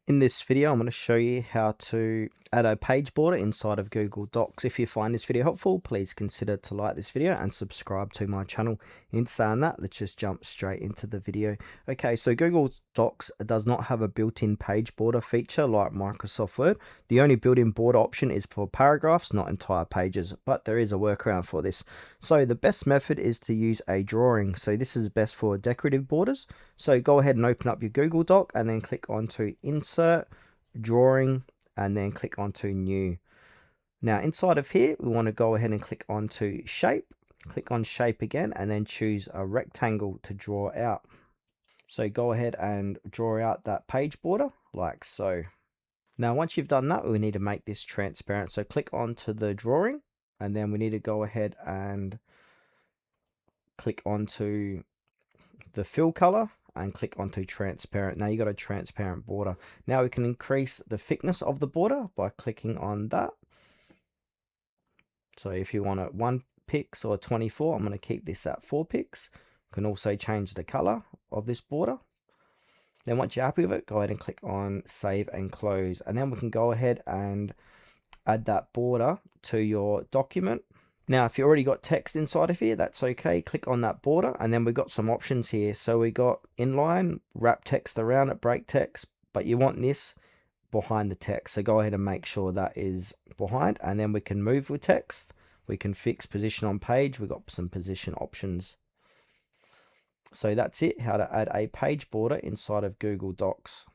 In this video, I'm going to show you how to add a page border inside of Google Docs. If you find this video helpful, please consider to like this video and subscribe to my channel. In saying that, let's just jump straight into the video. Okay, so Google Docs does not have a built-in page border feature like Microsoft Word. The only built-in border option is for paragraphs, not entire pages, but there is a workaround for this. So the best method is to use a drawing. So this is best for decorative borders. So go ahead and open up your Google Doc and then click onto Insert, Drawing, and then click onto New. Now inside of here, we want to go ahead and click onto Shape. Click on Shape again and then choose a rectangle to draw out. So go ahead and draw out that page border like so. Now once you've done that, we need to make this transparent. So click onto the drawing and then we need to go ahead and click onto the fill color and click onto transparent. Now you got a transparent border. Now we can increase the thickness of the border by clicking on that. So if you want it 1 pix or 24, I'm going to keep this at 4 pix. You can also change the color of this border. Then once you're happy with it, go ahead and click on save and close. And then we can go ahead and add that border to your document. Now, if you already got text inside of here, that's okay. Click on that border, and then we've got some options here. So we got inline, wrap text around it, break text, but you want this behind the text. So go ahead and make sure that is behind, and then we can move with text. We can fix position on page. We've got some position options. So that's it, how to add a page border inside of Google Docs.